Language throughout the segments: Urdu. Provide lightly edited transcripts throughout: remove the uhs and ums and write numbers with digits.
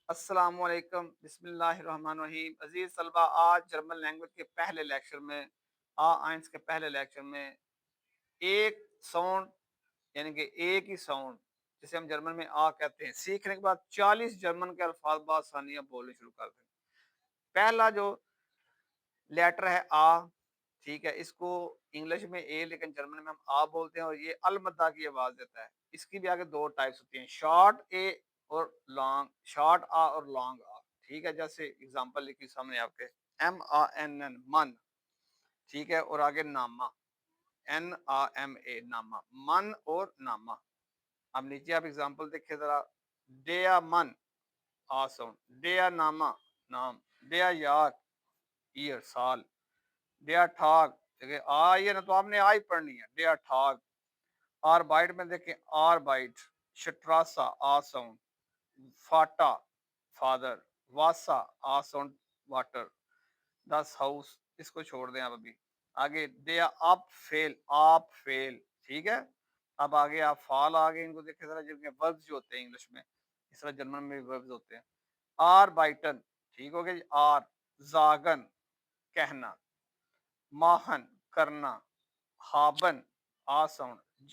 السلام علیکم، بسم اللہ الرحمن الرحیم۔ عزیز طلبہ، آج جرمن لینگویج کے پہلے لیکچر میں آئنس کے پہلے لیکچر میں ایک ساؤنڈ، یعنی کہ ایک ہی ساؤنڈ جسے ہم جرمن میں کہتے ہیں، سیکھنے کے بعد 40 جرمن کے الفاظ بآسانیاں بولنے شروع کر دیں۔ پہلا جو لیٹر ہے ٹھیک ہے، اس کو انگلش میں اے لیکن جرمن میں ہم بولتے ہیں، اور یہ المدا کی آواز دیتا ہے۔ اس کی بھی آگے دو ٹائپس ہوتی ہیں، شارٹ اے اور لانگ، شارٹ اور لانگ ٹھیک ہے۔ جیسے اگزامپل لکھی سامنے آپ کے، MANN من، ٹھیک ہے، اور آگے نامہ، NAMA نامہ، من اور نامہ۔ اب نیچے آپ اگزامپل دیکھیں ذرا، ڈیا من ساؤنڈ، ڈیا نامہ نام، ڈیا یار ایئر سال، ڈیا ٹھاگ دیکھیں ہے نا، تو آپ نے ہی پڑھنی ہے، ڈیا ٹھاگ۔ آر بائٹ میں دیکھیں، آر بائٹ، شٹراسا ساؤنڈ، فاٹا فادر، واسا ساؤنڈ واٹر، دس ہاؤس، اس کو چھوڑ دیں آپ ابھی۔ آگے دیا آپ فیل، ٹھیک ہے۔ اب آگے آپ فال آگے ان کو دیکھیں ذرا، جن کے وربز جو ہوتے ہیں انگلش میں، اس طرح جرمن میں بھی وربز ہوتے ہیں۔ آر بائٹن، ٹھیک ہو گیا جی، آر، زاگن کہنا، ماہن کرنا، ہابن ساؤنڈ،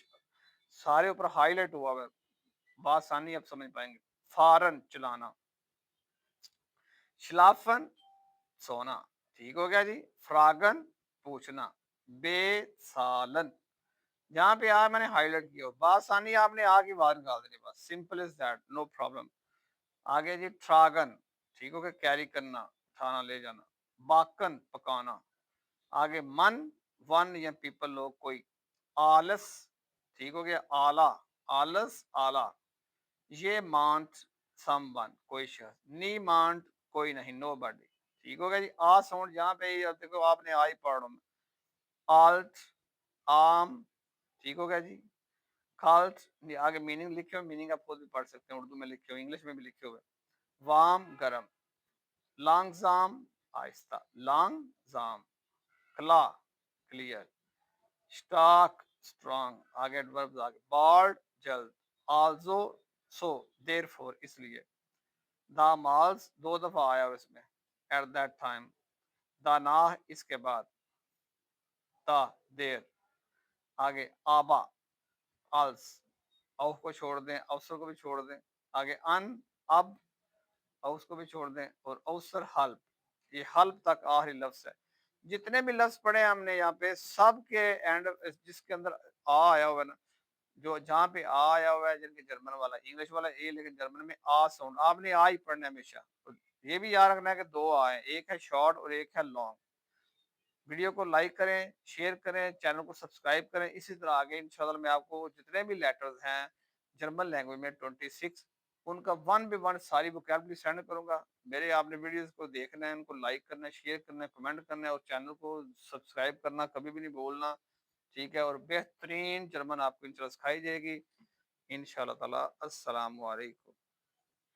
سارے اوپر ہائی لائٹ ہوا ہوا ہے، بآسانی آپ سمجھ پائیں گے۔ فارن چلانا، شلافن سونا، ٹھیک ہو گیا جی۔ فراگن پوچھنا، بے سالن، جہاں پہ میں نے ہائی لائٹ کیا، بآسانی آپ نے کی بات نکال دینی، بس simple is that, no problem. آگے جی ٹراگن، ٹھیک ہو گیا، کیری کرنا، اٹھانا لے جانا۔ باکن پکانا۔ آگے من ون یا پیپل لوگ کوئی۔ آلس، ٹھیک ہو گیا، آلہ، آلس آلہ۔ یہ مانٹ سم ون کوئی شخص، نی مانٹ کوئی نہیں، نو بڈی، ٹھیک ہو گیا جی۔ ساؤنڈ جہاں پہ دیکھو آپ نے آئی پڑھ رہا ہوں، آلٹ آم، ٹھیک ہو گیا جی۔ کالٹ، آگے میننگ لکھے ہوئے، میننگ آپ خود بھی پڑھ سکتے ہیں، اردو میں لکھے ہوئے، انگلش میں بھی لکھے ہوئے۔ وام گرم، لانگ زام آہستہ، لانگ زام، کلا کلیئر، اسٹاک اسٹرانگ، آگے ایڈوربز آگے، بارڈ جلد، آلزو سو دیر فور اس لیے، دا مالز دو دفعہ آیا اس میں، ایٹ دیٹ ٹائم، دا ناہ اس کے بعد، تا دیر، آگے آبا آلس، اوف کو چھوڑ دیں، اوسر کو بھی چھوڑ دیں، آگے ان اب، اوس کو بھی چھوڑ دیں، اور اوسر حلب، یہ حلب تک آخری لفظ ہے۔ جتنے بھی لفظ پڑھے ہم نے یہاں پہ، سب کے اینڈ جس کے اندر آیا ہوا ہے نا، جو جہاں پہ آیا ہوا ہے، جن کے جرمن والا انگلش والا اے لیکن جرمن میں ساؤنڈ، آپ نے ہی پڑھنا ہے ہمیشہ۔ یہ بھی یاد رکھنا ہے کہ دو ہیں، ایک ہے شارٹ اور ایک ہے لانگ۔ ویڈیو کو لائک کریں، شیئر کریں، چینل کو سبسکرائب کریں، اسی طرح آگے انشاءاللہ میں آپ کو جتنے بھی لیٹرز ہیں جرمن لینگویج میں 26، ان کا ون بی ون ساری وکیبلری سینڈ کروں گا۔ میرے آپ نے ویڈیوز کو دیکھنا ہے، ان کو لائک کرنا ہے، شیئر کرنا ہے، کمنٹ کرنا ہے، اور چینل کو سبسکرائب کرنا کبھی بھی نہیں بھولنا، ٹھیک ہے۔ اور بہترین جرمن آپ کو انشاءاللہ سکھائی جائے گی انشاءاللہ تعالی۔ السلام علیکم۔